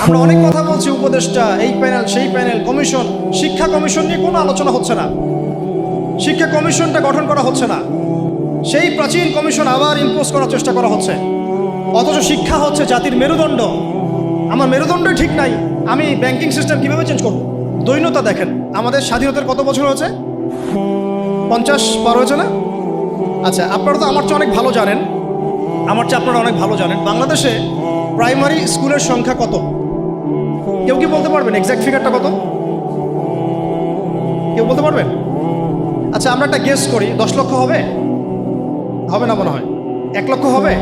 আমরা অনেক কথা বলছি, উপদেষ্টা, এই প্যানেল, সেই প্যানেল, কমিশন। শিক্ষা কমিশন নিয়ে কোনো আলোচনা হচ্ছে না। শিক্ষা কমিশনটা গঠন করা হচ্ছে না। সেই প্রাচীন কমিশন আবার ইম্পোজ করার চেষ্টা করা হচ্ছে। অথচ শিক্ষা হচ্ছে জাতির মেরুদণ্ড। আমার মেরুদণ্ডই ঠিক নাই, আমি ব্যাংকিং সিস্টেম কীভাবে চেঞ্জ করব? দৈন্যতা দেখেন, আমাদের স্বাধীনতার কত বছর হয়েছে? 50 পার হয়েছে না? আচ্ছা, আপনারা তো আমার চেয়ে অনেক ভালো জানেন, আমার চেয়ে আপনারা অনেক ভালো জানেন বাংলাদেশে প্রাইমারি স্কুলের সংখ্যা কত? কেউ কি বলতে পারবেন এক্স্যাক্ট ফিগারটা কত? কেউ বলতে পারবেন? আচ্ছা, আমরা একটা গেস করি, 10 লক্ষ হবে? হবে না মনে হয়। 1 লক্ষ হবে?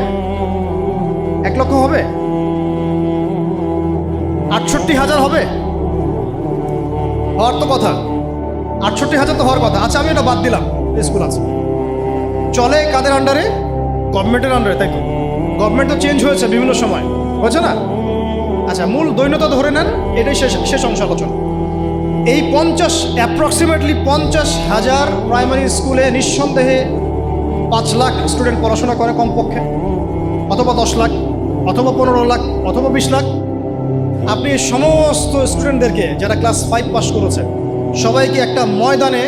1 লক্ষ হবে? 68,000 হবে? হওয়ার তো কথা, 68,000 তো হওয়ার কথা। আচ্ছা, আমি এটা বাদ দিলাম, স্কুল আছে, চলে কাদের আন্ডারে? গভর্নমেন্টের আন্ডারে, তাই তো? গভর্নমেন্ট তো চেঞ্জ হয়েছে বিভিন্ন সময়, হয়েছে না? আচ্ছা, মূল দৈন্যতা ধরে নেন, এটাই শেষ অংশ আলোচনা। এই অ্যাপ্রক্সিমেটলি 50,000 প্রাইমারি স্কুলে নিঃসন্দেহে 5 লাখ স্টুডেন্ট পড়াশোনা করে কমপক্ষে, অথবা 10 লাখ, অথবা 15 লাখ, অথবা 20 লাখ। আপনি এই সমস্ত স্টুডেন্টদেরকে যারা ক্লাস 5 পাস করেছে সবাইকে একটা ময়দানে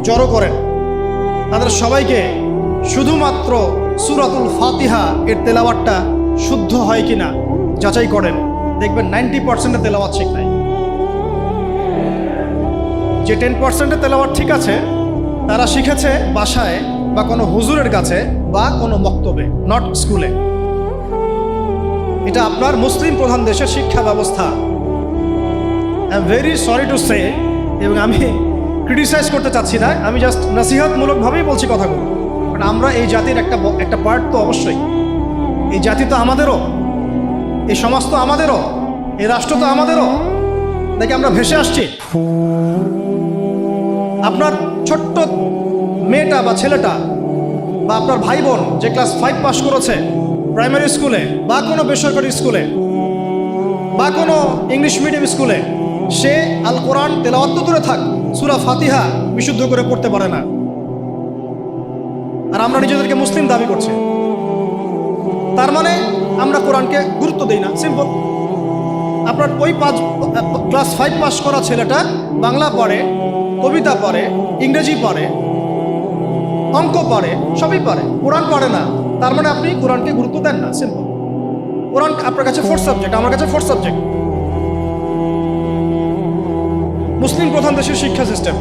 জড়ো করেন, তাদের সবাইকে শুধুমাত্র সূরাতুল ফাতিহা এর তেলাওয়াতটা শুদ্ধ হয় কিনা যাচাই করেন, দেখবেন 90% তেলাওয়াত ঠিক নাই। যে 10% তেলাওয়াত ঠিক আছে, তারা শিখেছে বাসায় বা কোনো হুজুরের কাছে বা কোনো বক্তব্যে, নট স্কুলে। এটা আপনার মুসলিম প্রধান দেশের শিক্ষা ব্যবস্থা। I am very sorry to say, এবং আমি ক্রিটিসাইজ করতে চাচ্ছি না, আমি জাস্ট নসিহতমূলকভাবেই বলছি কথাগুলো। কারণ আমরা এই জাতির একটা পার্ট তো অবশ্যই। এই জাতি তো আমাদেরও, এই সমাজ তো আমাদেরও, এই রাষ্ট্র তো আমাদেরও, নাকি আমরা ভেসে আসছি? আপনার ছোট্ট মেয়েটা বা ছেলেটা বা আপনার ভাই বোন যে ক্লাস 5 পাস করেছে প্রাইমারি স্কুলে বা কোনো বেসরকারি স্কুলে বা কোনো ইংলিশ মিডিয়াম স্কুলে, সে আল কোরআন তেলাওয়াত তো দূরে থাক, সূরা ফাতিহা বিশুদ্ধ করে পড়তে পারে না। আর আমরা নিজেদেরকে মুসলিম দাবি করছি, তার মানে আমরা কোরআনকে গুরুত্ব দিই না। সিম্পল। আপনার ওই ক্লাস 5 পাস করা ছেলেটা বাংলা পড়ে, কবিতা পড়ে, ইংরেজি পড়ে, অঙ্ক পড়ে, সবই পারে, কোরআন পড়ে না, তার মানে আপনি কোরআনকে গুরুত্ব দেন না। সিম্পল। কোরআন আপনার কাছে 4th সাবজেক্ট, আমার কাছে 4th সাবজেক্ট। মুসলিম প্রধান দেশের শিক্ষা সিস্টেম।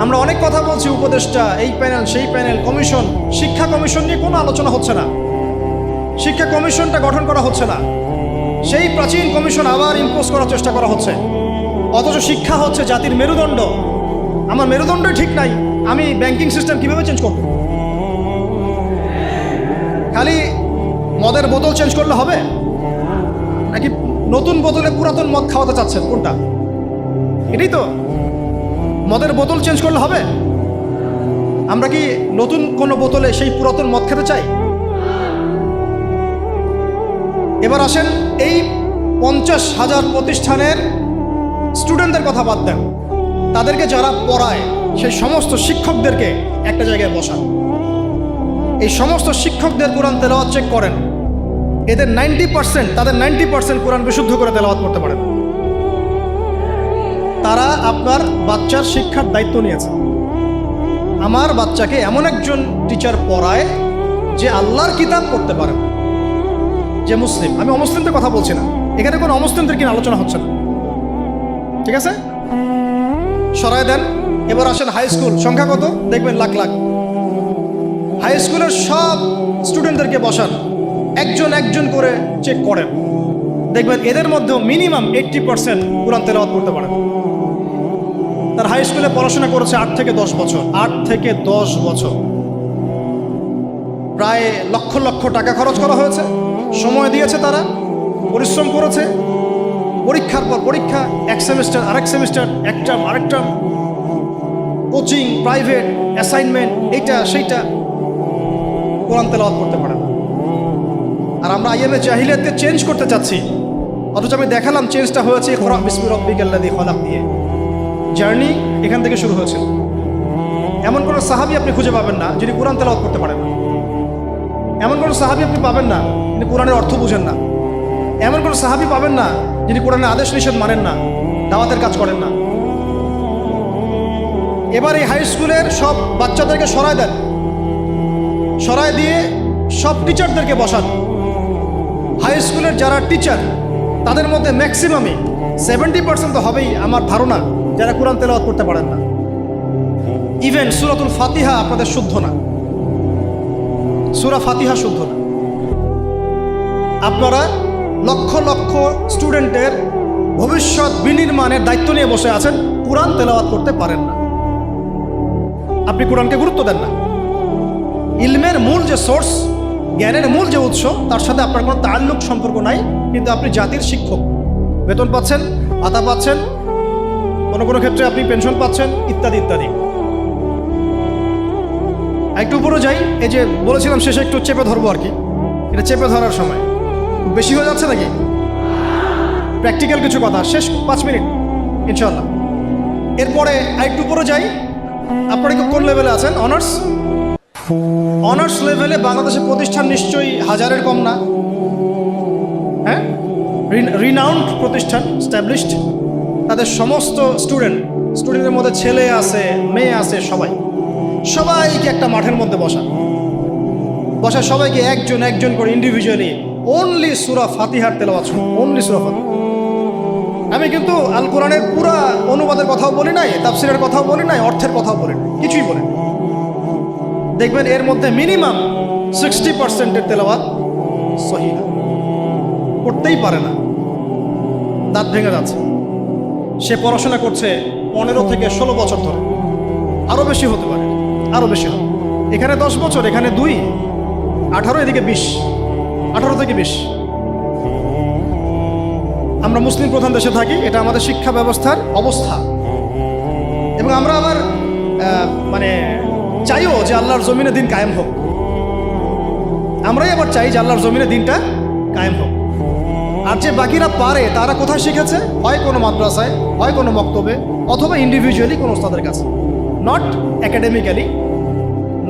আমরা অনেক কথা বলছি, উপদেষ্টা, এই প্যানেল, সেই প্যানেল, কমিশন। শিক্ষা কমিশন নিয়ে কোনো আলোচনা হচ্ছে না। শিক্ষা কমিশনটা গঠন করা হচ্ছে না। সেই প্রাচীন কমিশন আবার ইম্পোজ করার চেষ্টা করা হচ্ছে। অথচ শিক্ষা হচ্ছে জাতির মেরুদণ্ড। আমার মেরুদণ্ডই ঠিক নাই, আমি ব্যাংকিং সিস্টেম কীভাবে চেঞ্জ করব? খালি মদের বোতল চেঞ্জ করলে হবে, নাকি নতুন বোতলে পুরাতন মদ খাওয়াতে চাচ্ছেন? কোনটা? এটাই তো। মদের বোতল চেঞ্জ করলে হবে? আমরা কি নতুন কোনো বোতলে সেই পুরাতন মদ খেতে চাই? এবার আসেন, এই 50,000 প্রতিষ্ঠানের স্টুডেন্টদের কথা বাদ দেন, তাদেরকে যারা পড়ায় সেই সমস্ত শিক্ষকদেরকে একটা জায়গায় বসান। এই সমস্ত শিক্ষকদের কোরআন তেলাওয়াত চেক করেন, এদের 90%, তাদের 90% কোরআন বিশুদ্ধ করে তেলাওয়াত করতে পারেন। তারা আপনার বাচ্চার শিক্ষার দায়িত্ব নিয়েছে। আমার বাচ্চাকে এমন একজন টিচার পড়ায় যে আল্লাহর কিতাব পড়তে পারে, যে মুসলিম। আমি অমুসলিমদের কথা বলছি না, এখানে কোনো অমুসলিমদের কিনা আলোচনা হচ্ছে না, ঠিক আছে? সরাই দেন। এবার আসেন হাই স্কুল, সংখ্যা কত? দেখবেন লাখ লাখ। হাই স্কুলের সব স্টুডেন্টদেরকে বসান, একজন একজন করে চেক করেন, দেখবেন এদের মধ্যেও মিনিমাম 80% কোরআন তেলাওয়াত করতে পারেন। তার হাই স্কুলে পড়াশোনা করেছে 8 থেকে 10 বছর। 8 থেকে 10 বছর, প্রায় লক্ষ লক্ষ টাকা খরচ করা হয়েছে, সময় দিয়েছে, তারা পরিশ্রম করেছে, পরীক্ষার পর পরীক্ষা, এক সেমিস্টার আরেক সেমিস্টার, এক টার্ম আরেক টার্ম, কোচিং, প্রাইভেট, অ্যাসাইনমেন্ট, এইটা সেইটা, কোরআন তেলাওয়াত করতে পারে না। আর আমরা আইএমএ জাহিলিয়াতকে চেঞ্জ করতে চাচ্ছি, অথচ আমি দেখালাম চেঞ্জটা হয়েছে ইকরা বিসমি রাব্বিকাল্লাযী খলাক দিয়ে। জার্নি এখান থেকে শুরু হয়েছিল। এমন কোনো সাহাবী আপনি খুঁজে পাবেন না যিনি কোরআন তেলাওয়াত করতে পারেন না। এমন কোনো সাহাবী আপনি পাবেন না যিনি কোরআনের অর্থ বুঝেন না। এমন কোনো সাহাবী পাবেন না যিনি কোরআনের আদেশ নিষেধ মানেন না, দাওয়াতের কাজ করেন না। এবার এই হাই স্কুলের সব বাচ্চাদেরকে সরায় দেন, সরায় দিয়ে সব টিচারদেরকে বসান। হাই স্কুলের যারা টিচার তাদের মধ্যে ম্যাক্সিমামই 70% তো হবেই আমার ধারণা যারা কোরআন তেলাওয়াত করতে পারেন না। ইভেন সূরাতুল ফাতিহা আপনাদের শুদ্ধ না, সূরা ফাতিহা শুদ্ধ না। আপনারা লক্ষ লক্ষ স্টুডেন্টের ভবিষ্যৎ বিনির্মাণের দায়িত্ব নিয়ে বসে আছেন, কোরআন তেলাওয়াত করতে পারেন না। আপনি কোরআনকে গুরুত্ব দেন না। ইলমের মূল যে সোর্স, জ্ঞানের মূল যে উৎস, তার সাথে আপনার কোনো তাল্লুক সম্পর্ক নাই, কিন্তু আপনি জাতির শিক্ষক, বেতন পাচ্ছেন, ভাতা পাচ্ছেন, কোনো কোনো ক্ষেত্রে আপনি পেনশন পাচ্ছেন, ইত্যাদি ইত্যাদি। একটু উপরে যাই, এই যে বলেছিলাম শেষে একটু চেপে ধরবো আর কি, এটা চেপে ধরার সময় খুব বেশি হয়ে যাচ্ছে নাকি? প্র্যাকটিক্যাল কিছু কথা, শেষ 5 মিনিট ইনশাল্লাহ। এরপরে আরেকটু উপরে যাই, আপনারা কোন লেভেলে আছেন? অনার্স। অনার্স লেভেলে বাংলাদেশের প্রতিষ্ঠান নিশ্চয়ই হাজারের কম না, হ্যাঁ? রিনাউন্ড প্রতিষ্ঠান, স্ট্যাবলিশড। তাদের সমস্ত স্টুডেন্টের মধ্যে ছেলে আছে, মেয়ে আছে, সবাইকে একটা মাঠের মধ্যে বসা সবাইকে একজন একজন করে ইন্ডিভিজুয়ালি অনলি সূরা ফাতিহার তেলাওয়াত শুনুন, অনলি সূরা ফাতিহা। আমি কিন্তু আল কোরআনের পুরা অনুবাদের কথাও বলি নাই, তাফসিরের কথাও বলি নাই, অর্থের কথাও বলি নাই, কিছুই বলি নাই। দেখবেন এর মধ্যে মিনিমাম 60%-এর তেলাওয়াত সহিহ না, করতেই পারে না, দাঁত ভেঙে যাচ্ছে। সে পড়াশোনা করছে 15 থেকে 16 বছর ধরে, আরও বেশি হতে পারে, আরও বেশি হবে। এখানে 10 বছর, এখানে 2, 18, এদিকে 20, 18 থেকে 20। আমরা মুসলিম প্রধান দেশে থাকি, এটা আমাদের শিক্ষা ব্যবস্থার অবস্থা। এবং আমরা আবার মানে চাইও যে আল্লাহর জমিনে দিন কায়েম হোক। আমরাই আবার চাই যে আল্লাহর জমিনে দিনটা কায়েম হোক। আর যে বাকিরা পারে তারা কোথায় শিখেছে? হয় কোনো মাদ্রাসায়, হয় কোনো মক্তবে, অথবা ইন্ডিভিজুয়ালি কোনো ওস্তাদের কাছে। নট একাডেমিক্যালি,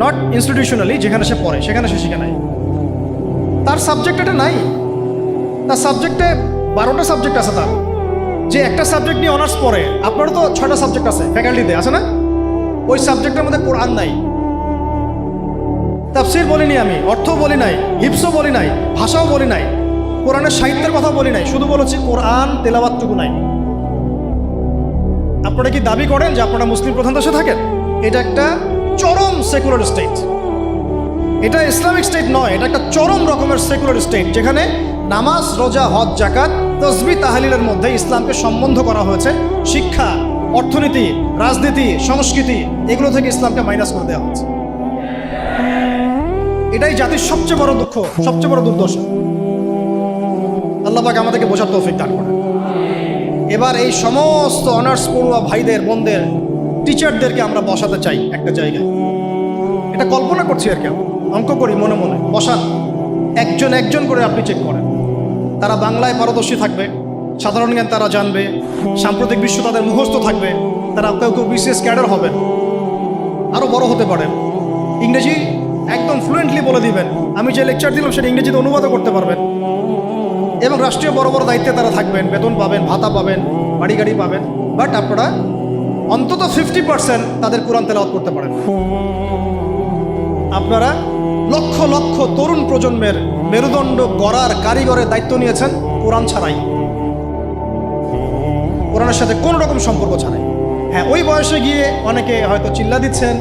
নট ইনস্টিটিউশনালি, যেখানে সে পড়ে সেখানে সে শিখে নাই। তার সাবজেক্ট এটা নাই, তার সাবজেক্টে 12টা সাবজেক্ট আছে তার। যে একটা সাবজেক্ট নিয়ে অনার্স পড়ে, আপনারও তো 6টা সাবজেক্ট আছে ফ্যাকাল্টিতে, আছে না? ওই সাবজেক্টের মধ্যে কোরআন নাই, তাফসীর বলিনি আমি, অর্থ বলি নাই, হিফজও বলি নাই, ভাষাও বলি নাই, কোরআনের সাহিত্যের কথা বলি নাই, শুধু বলেছি কোরআন তেলাওয়াতটুকু নাই। আপনারা কি দাবি করেন যে আপনারা মুসলিম প্রধান দেশে থাকেন? এটা একটা চরম সেকুলার স্টেট, এটা ইসলামিক স্টেট নয়, এটা একটা চরম রকমের সেকুলার স্টেট, যেখানে নামাজ, রোজা, হজ, জাকাত, তসবিহ, তাহলিলের মধ্যে ইসলামকে সম্বন্ধ করা হয়েছে। শিক্ষা, অর্থনীতি, রাজনীতি, সংস্কৃতি, এগুলো থেকে ইসলামকে মাইনাস করে দেওয়া হচ্ছে। এটাই জাতির সবচেয়ে বড় দুঃখ, সবচেয়ে বড় দুর্দশা। আল্লাহ পাক আমাদেরকে বোঝার তৌফিক দান করেন। এবার এই সমস্ত অনার্স পড়ুয়া ভাইদের, বোনদের, টিচারদেরকে আমরা বসাতে চাই একটা জায়গায়। এটা কল্পনা করছি আর কি, অঙ্ক করি মনে মনে। বসান, একজন একজন করে আপনি চেক করেন। তারা বাংলায় পারদর্শী থাকবে, সাধারণ জ্ঞান তারা জানবে, সাম্প্রতিক বিশ্ব তাদের মুখস্থ থাকবে, তারা কেউ কেউ বিসিএস ক্যাডার হবেন, আরও বড় হতে পারেন। ইংরেজি একদম ফ্লুয়েন্টলি বলে দিবেন, আমি যে লেকচার দিলাম সেটা ইংরেজিতে অনুবাদও করতে পারবেন। এবং রাষ্ট্রীয় বড় বড় দায়িত্বে তারা থাকবেন, বেতন পাবেন, ভাতা পাবেন, বাড়ি গাড়ি পাবেন। বাট আপনারা অন্তত 50% তাদের কোরআন তেলাওয়াত করতে পারেন। আপনারা লক্ষ লক্ষ তরুণ প্রজন্মের মেরুদণ্ড গড়ার কারিগরের দায়িত্ব নিয়েছেন কোরআন ছাড়াই, কোরআনের সাথে কোনো রকম সম্পর্ক ছাড়াই। হ্যাঁ, ওই বয়সে গিয়ে অনেকে হয়তো চিল্লা দিচ্ছেন,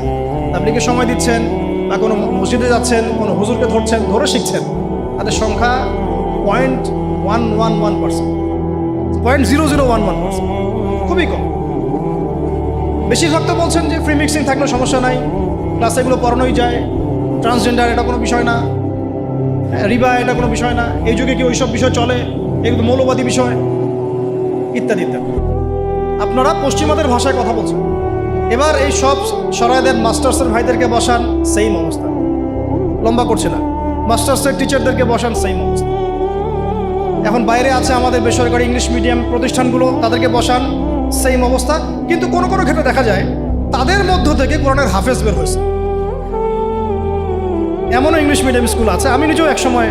তাবলীগে সময় দিচ্ছেন, বা কোনো মসজিদে যাচ্ছেন, কোনো হুজুরকে ধরছেন, ধরে শিখছেন। তাদের সংখ্যা 0.111%, 0.0011%, খুবই কম। বেশিরভাগ তো বলছেন যে ফ্রি মিক্সিং থাকলে সমস্যা নাই, ক্লাসে এগুলো পড়ানোই যায়, ট্রান্সজেন্ডার এটা কোনো বিষয় না, রিবা এটা কোনো বিষয় না, এই যুগে কি ওইসব বিষয় চলে, এগুলো মৌলবাদী বিষয়, ইত্যাদি ইত্যাদি। আপনারা পশ্চিমাদের ভাষায় কথা বলছেন। এবার এই সব সরাইদের মাস্টার্সের ভাইদেরকে বসান, সেম অবস্থা। লম্বা করছে না, মাস্টার্সের টিচারদেরকে বসান, সেম অবস্থা। এখন বাইরে আছে আমাদের বেসরকারি ইংলিশ মিডিয়াম প্রতিষ্ঠানগুলো, তাদেরকে বসান, সেম অবস্থা। কিন্তু কোনো কোনো ক্ষেত্রে দেখা যায় তাদের মধ্য থেকে কোরআনের হাফেজ বের হয়েছে। এমনও ইংলিশ মিডিয়াম স্কুল আছে, আমি নিজেও একসময়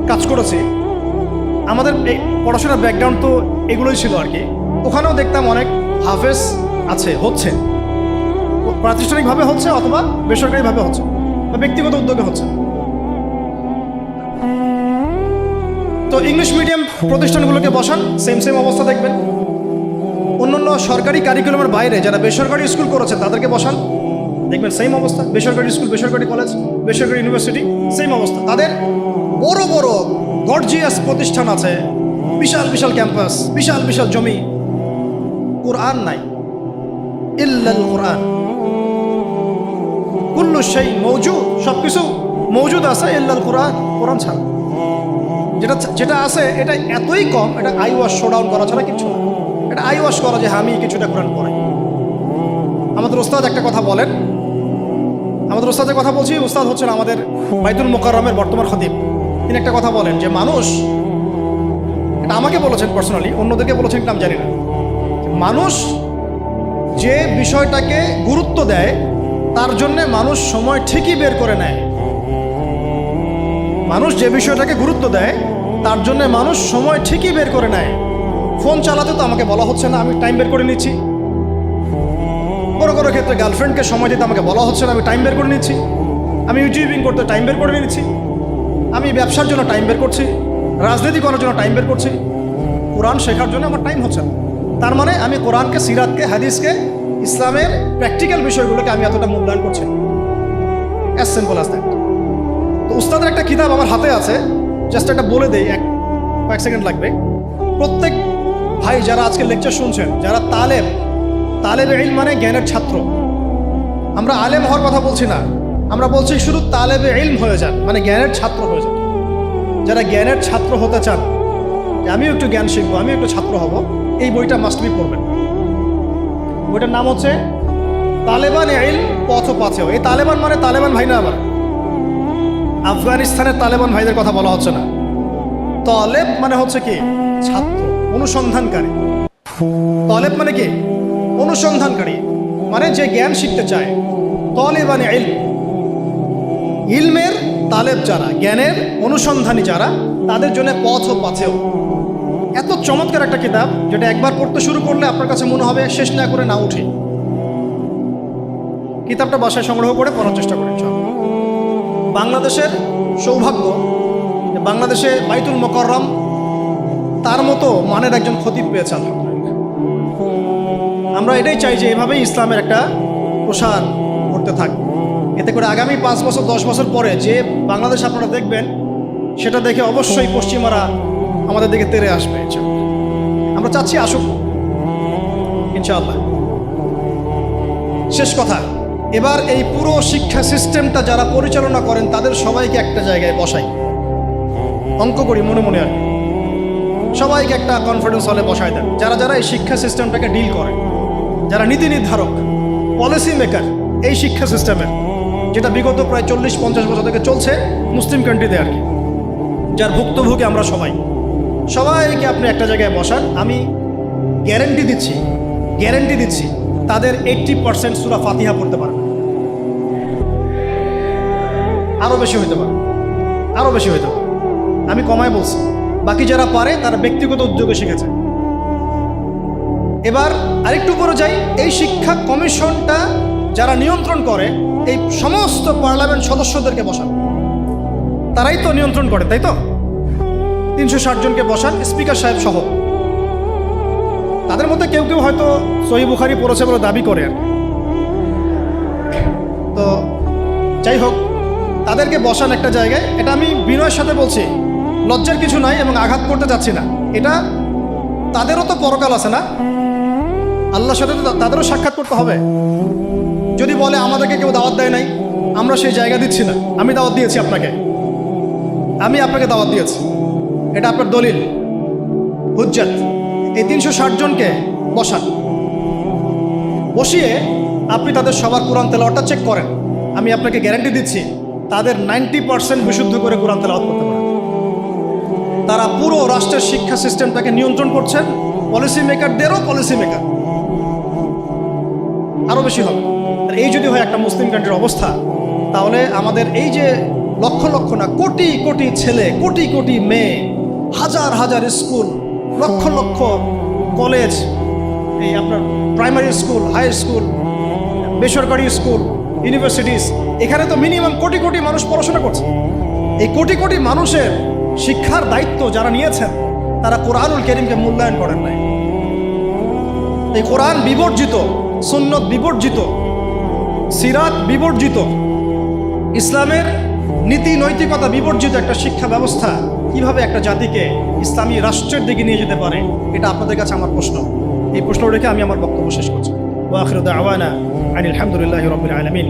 কাজ করেছি। আমাদের এই পড়াশোনার ব্যাকগ্রাউন্ড তো এগুলোই ছিল আর কি। ওখানেও দেখতাম অনেক হাফেজ আছে, হচ্ছে, প্রাতিষ্ঠানিকভাবে হচ্ছে অথবা বেসরকারিভাবে হচ্ছে বা ব্যক্তিগত উদ্যোগে হচ্ছে। তো ইংলিশ মিডিয়াম প্রতিষ্ঠানগুলোকে বসান, সেম অবস্থা দেখবেন। অন্যান্য সরকারি কারিকুলামের বাইরে যারা বেসরকারি স্কুল করেছেন তাদেরকে বসান, দেখবেন সেম অবস্থা। বেসরকারি স্কুল, বেসরকারি কলেজ, বেসরকারি ইউনিভার্সিটি, সেম অবস্থা। তাদের বড় বড় গর্জিয়াস প্রতিষ্ঠান আছে, বিশাল বিশাল ক্যাম্পাস, বিশাল বিশাল জমি, কোরআন নাই। ইল্লাল কোরআন, কুল্লু শাই মওজুদ, সবকিছু মওজুদ আছে ইল্লাল কোরআন, কোরআন ছাড়া। যেটা আছে এটা এতই কম, এটা আই ওয়াশ শো ডাউন করা ছাড়া কিছু না। এটা আই ওয়াশ করা যে আমি কিছুটা কোরআন পড়াই। আমাদের ওস্তাদ একটা কথা বলেন, আমাদের ওস্তাদের কথা বলছি, ওস্তাদ হচ্ছেন আমাদের বাইতুল মোকাররমের বর্তমান খতিব। তিনি একটা কথা বলেন যে মানুষ, এটা আমাকে বলেছেন পার্সোনালি, অন্যদেরকে বলেছেন কিনা আমি জানি না, মানুষ যে বিষয়টাকে গুরুত্ব দেয় তার জন্য মানুষ সময় ঠিকই বের করে নেয়। মানুষ যে বিষয়টাকে গুরুত্ব দেয় তার জন্য মানুষ সময় ঠিকই বের করে নেয়। ফোন চালাতে তো আমাকে বলা হচ্ছে না, আমি টাইম বের করে নিচ্ছি। কোনো ক্ষেত্রে গার্লফ্রেন্ডকে সময় দিতে আমাকে বলা হচ্ছে না, আমি টাইম বের করে নিচ্ছি। আমি ইউটিউবিং করতে টাইম বের করে নিচ্ছি। আমি ব্যবসার জন্য টাইম বের করছি, রাজনীতি করার জন্য টাইম বের করছি। কোরআন শেখার জন্য আমার টাইম হচ্ছে না। তার মানে আমি কোরআনকে, সিরাতকে, হাদিসকে, ইসলামের প্র্যাকটিক্যাল বিষয়গুলোকে আমি এতটা মূল্যায়ন করছি। As simple as that. তো উস্তাদের একটা কিতাব আমার হাতে আছে, জাস্ট একটা বলে দেই, কয়েক সেকেন্ড লাগবে। প্রত্যেক ভাই যারা আজকে লেকচার শুনছেন, যারা তালেবে ইলম মানে জ্ঞানের ছাত্র, আমরা আলেম হওয়ার কথা বলছি না, আমরা বলছি শুধু তালেবে ইলম হয়ে যান, মানে জ্ঞানের ছাত্র হয়ে যান। যারা জ্ঞানের ছাত্র হতে চান, আমিও একটু জ্ঞান শিখবো, আমিও একটু ছাত্র হব, এই বইটা মাস্ট বি পড়বেন। বইটার নাম হচ্ছে তালেবান ইলম পথ পাথেয়। এই তালেবান মানে তালেবান ভাই না, আবার আফগানিস্তানের তালেবান ভাইদের কথা বলা হচ্ছে না। তলেব মানে হচ্ছে কি, ছাত্র, অনুসন্ধানকারী। তলেব মানে কি, অনুসন্ধানকারী, মানে যে জ্ঞান শিখতে চায়। তলেবানে ইলম, ইলমের তালেব যারা, জ্ঞানের অনুসন্ধানী যারা, তাদের জন্য পথ ও পাথেয়। এত চমৎকার একটা কিতাব, যেটা একবার পড়তে শুরু করলে আপনার কাছে মনে হবে শেষ না করে না উঠে। কিতাবটা বাসায় সংগ্রহ করে পড়ার চেষ্টা করেন। বাংলাদেশের সৌভাগ্য, বাংলাদেশে বাইতুল মোকাররম তার মতো মানের একজন খতিব পেয়েছে, আলহামদুলিল্লাহ। আমরা এটাই চাই যে এভাবেই ইসলামের একটা প্রসার করতে থাকবে। এতে করে আগামী 5 বছর 10 বছর পরে যে বাংলাদেশ আপনারা দেখবেন, সেটা দেখে অবশ্যই পশ্চিমারা আমাদের দিকে তেড়ে আসবে। আমরা চাচ্ছি আসুক ইনশাআল্লাহ। শেষ কথা, এবার এই পুরো শিক্ষা সিস্টেমটা যারা পরিচালনা করেন তাদের সবাইকে একটা জায়গায় বসাই, অঙ্ক করি মনে মনে আর কি। সবাইকে একটা কনফারেন্স হলে বসায় দেন, যারা যারা এই শিক্ষা সিস্টেমটাকে ডিল করে, যারা নীতি নির্ধারক, পলিসি মেকার এই শিক্ষা সিস্টেমের, যেটা বিগত প্রায় 40-50 বছর থেকে চলছে মুসলিম কান্ট্রিতে আর কি, যার ভুক্তভোগী আমরা সবাইকে আপনি একটা জায়গায় বসান। আমি গ্যারেন্টি দিচ্ছি তাদের 80% সূরা ফাতিহা পড়তে পারবে, আরও বেশি হইতে পারে। আমি কমায় বলছি, বাকি যারা পারে তারা ব্যক্তিগত উদ্যোগে শিখেছে। এবার আরেকটু করে যাই, এই শিক্ষা কমিশনটা যারা নিয়ন্ত্রণ করে, এই সমস্ত পার্লামেন্ট সদস্যদেরকে বসান। তারাই তো নিয়ন্ত্রণ করে, তাই তো? 360 জনকে বসান, স্পিকার সাহেব সহ। তাদের মধ্যে কেউ হয়তো সহিহ বুখারী পড়েছে বলে দাবি করে আর কি। তো যাই হোক, তাদেরকে বসান একটা জায়গায়। এটা আমি বিনয়ের সাথে বলছি, লজ্জার কিছু নাই এবং আঘাত করতে যাচ্ছি না। এটা তাদেরও তো পরকাল আছে না, আল্লাহর সাথে তো তাদেরও সাক্ষাৎ করতে হবে। যদি বলে আমাদেরকে কেউ দাওয়াত দেয় নাই, আমরা সেই জায়গা দিচ্ছি না। আমি দাওয়াত দিয়েছি আপনাকে, আমি আপনাকে দাওয়াত দিয়েছি, এটা আপনার দলিল, হুজ্জাত। এই 360 জনকে বসান, বসিয়ে আপনি তাদের সবার কোরআন তেলাওয়াতটা চেক করেন। আমি আপনাকে গ্যারান্টি দিচ্ছি তাদের 90% বিশুদ্ধ করে কোরআন তেলাওয়াত করতে পারে। তারা পুরো রাষ্ট্রের শিক্ষা সিস্টেমটাকে নিয়ন্ত্রণ করছেন, পলিসি মেকারদেরও পলিসি মেকার, আরও বেশি হবে। আর এই যদি হয় একটা মুসলিম কান্ট্রির অবস্থা, তাহলে আমাদের এই যে লক্ষ লক্ষ না কোটি কোটি ছেলে, কোটি কোটি মেয়ে হাজার হাজার স্কুল, লক্ষ লক্ষ কলেজ, এই আপনার প্রাইমারি স্কুল, হাই স্কুল, বেসরকারি স্কুল, ইউনিভার্সিটিস, এখানে তো মিনিমাম কোটি কোটি মানুষ পড়াশোনা করছে। এই কোটি কোটি মানুষের শিক্ষার দায়িত্ব যারা নিয়েছেন তারা কোরআনুল কারীমকে মূল্যায়ন করেন নাই। এই কোরআন বিবর্জিত, সুন্নত বিবর্জিত, সিরাত বিবর্জিত, ইসলামের নীতি নৈতিকতা বিবর্জিত একটা শিক্ষা ব্যবস্থা কিভাবে একটা জাতিকে ইসলামী রাষ্ট্রের দিকে নিয়ে যেতে পারে, এটা আপনাদের কাছে আমার প্রশ্ন। এই প্রশ্ন রেখে আমি আমার বক্তব্য শেষ করছি। ওয়া আখিরু দাওয়ানা আনিল হামদুলিল্লাহি রাব্বিল আলামিন।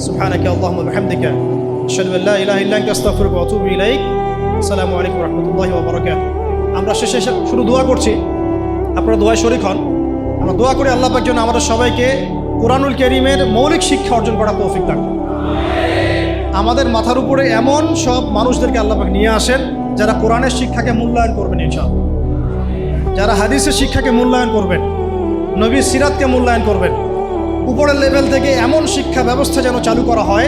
সুবহানাকা আল্লাহুম্মা ওয়া বিহামদিকা আশহাদু আল্লা ইলাহা ইল্লা আনতা আস্তাগফিরুকা ওয়া আতুবু ইলাইক। আসসালামু আলাইকুম ওয়া রাহমাতুল্লাহি ওয়া বারাকাতুহু। আমরা শেষে শুধু দোয়া করছি, আপনারা দোয়ায় শরীক হন। আমরা দোয়া করি আল্লাহ পাক যেন আমাদের সবাইকে কোরআনুল কারীমের মৌলিক শিক্ষা অর্জন করার তৌফিক দান করেন। আমাদের মাথার উপরে এমন সব মানুষদেরকে আল্লাহ পাক নিয়ে আসেন যারা কোরআনের শিক্ষাকে মূল্যায়ন করবেন ইনশাআল্লাহ, যারা হাদিসের শিক্ষাকে মূল্যায়ন করবেন, নবীর সিরাতকে মূল্যায়ন করবেন। উপরের লেভেল থেকে এমন শিক্ষা ব্যবস্থা যেন চালু করা হয়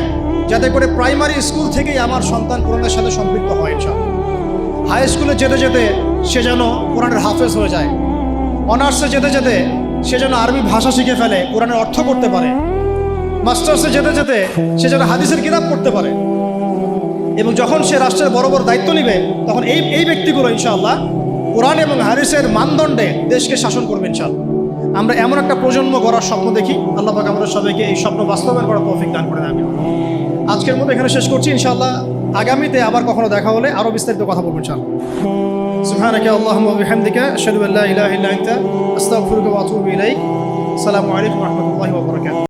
যাতে করে প্রাইমারি স্কুল থেকেই আমার সন্তান কোরআনের সাথে সম্পৃক্ত হয় ইনশাআল্লাহ। হাই স্কুলে যেতে যেতে সে যেন কোরআনের হাফেজ হয়ে যায়, অনার্সে যেতে যেতে সে যেন আরবি ভাষা শিখে ফেলে, কোরআনের অর্থ করতে পারে, মাস্টার্সে যেতে যেতে সে যেন হাদিসের কিতাব পড়তে পারে। এবং যখন সে রাষ্ট্রের বড় বড় দায়িত্ব নেবে তখন এই ব্যক্তিগুলো ইনশাআল্লাহ কোরআন এবং হাদিসের মানদণ্ডে দেশকে শাসন করবে ইনশাআল্লাহ। আমরা এমন একটা প্রজন্ম গড়ার স্বপ্ন দেখি। আল্লাহ পাক আমাদের সবাইকে এই স্বপ্ন বাস্তবায়ন করার তৌফিক দান করেন। আমি আজকের মতো এখানে শেষ করছি। ইনশাআল্লাহ আগামীতে আবার কখনো দেখা হলে আরও বিস্তারিত কথা বলবো ইনশাআল্লাহ। সুবহানাকা আল্লাহুম্মা ওয়া বিহামদিকা আশহাদু আল্লা ইলাহা ইল্লা আনতা আস্তাগফিরুকা ওয়া আতুবু ইলাইক। আসসালামু আলাইকুম ওয়া রাহমাতুল্লাহি ওয়া বারাকাতুহু।